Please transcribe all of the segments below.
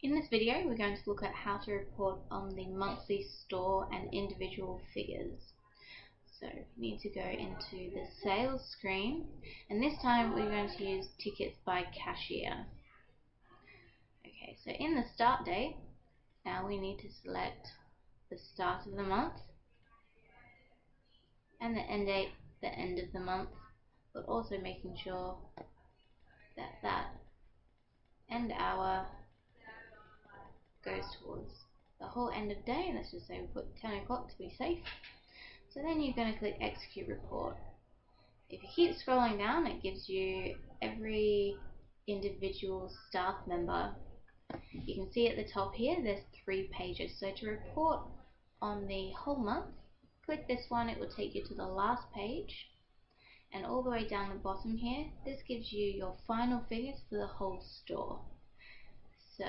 In this video, we're going to look at how to report on the monthly store and individual figures. So we need to go into the sales screen, and this time we're going to use tickets by cashier. Okay, so in the start date, now we need to select the start of the month, and the end date, the end of the month, but also making sure that that end hour goes towards the whole end of day. Let's just say we put 10 o'clock to be safe. So then you're going to click execute report. If you keep scrolling down, it gives you every individual staff member. You can see at the top here there's 3 pages. So to report on the whole month, click this one. It will take you to the last page, and all the way down the bottom here, this gives you your final figures for the whole store. So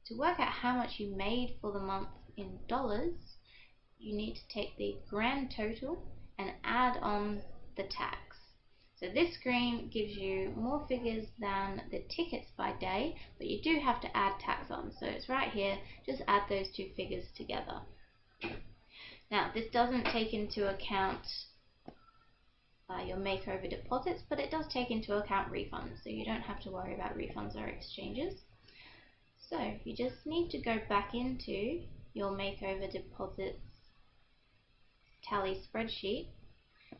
to work out how much you made for the month in dollars, you need to take the grand total and add on the tax. So this screen gives you more figures than the tickets by day, but you do have to add tax on. So it's right here, just add those 2 figures together. Now this doesn't take into account your makeover deposits, but it does take into account refunds, so you don't have to worry about refunds or exchanges. So you just need to go back into your makeover deposits tally spreadsheet,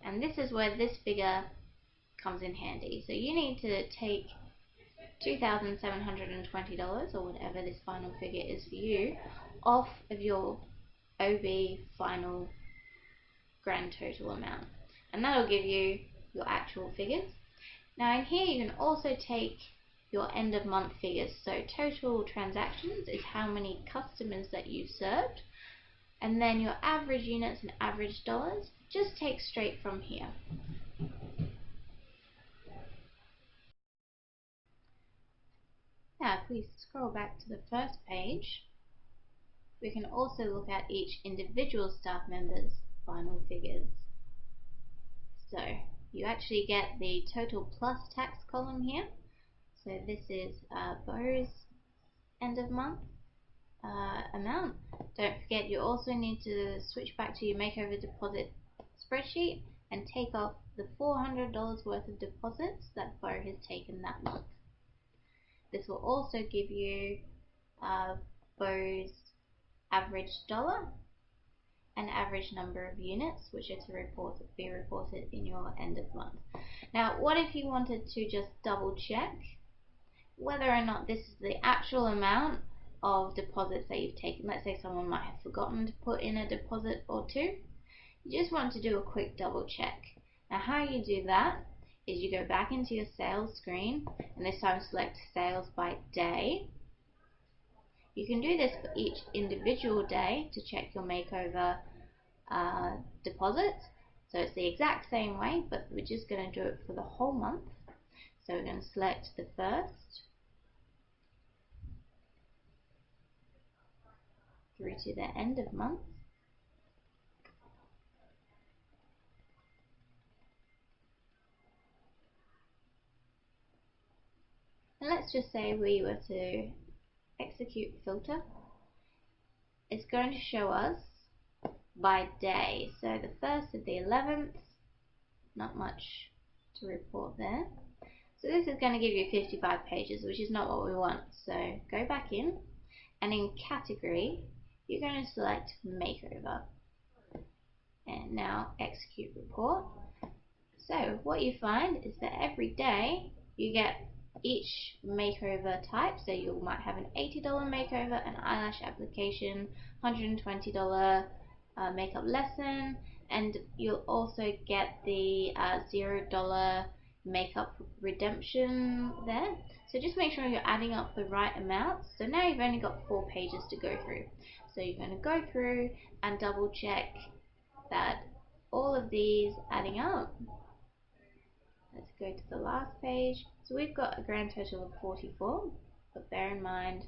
and this is where this figure comes in handy. So you need to take $2,720, or whatever this final figure is for you, off of your OB final grand total amount, and that'll give you your actual figures. Now in here you can also take your end of month figures. So total transactions is how many customers that you've served, and then your average units and average dollars, just take straight from here. Now if we scroll back to the first page, we can also look at each individual staff member's final figures. So you actually get the total plus tax column here. So this is Bo's end of month amount. Don't forget, you also need to switch back to your makeover deposit spreadsheet and take off the $400 worth of deposits that Bo has taken that month. This will also give you Bo's average dollar and average number of units, which are to be reported in your end of month. Now what if you wanted to just double check whether or not this is the actual amount of deposits that you've taken? Let's say someone might have forgotten to put in a deposit or 2. You just want to do a quick double check. Now how you do that is you go back into your sales screen, and this time select sales by day. You can do this for each individual day to check your makeover deposits. So it's the exact same way, but we're just going to do it for the whole month. So we're going to select the first through to the end of month. And let's just say we were to execute filter. It's going to show us by day. So the 1st to the 11th, not much to report there. So this is going to give you 55 pages, which is not what we want. So go back in, and in category, you're going to select makeover. And now execute report. So what you find is that every day you get each makeover type. So you might have an $80 makeover, an eyelash application, $120 makeup lesson, and you'll also get the $0 makeup redemption there. So just make sure you're adding up the right amounts. So now you've only got 4 pages to go through. So you're going to go through and double check that all of these adding up. Let's go to the last page. So we've got a grand total of 44, but bear in mind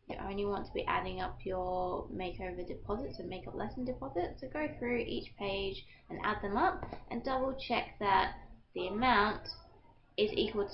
you only want to be adding up your makeover deposits and makeup lesson deposits. So go through each page and add them up, and double check that the amount is equal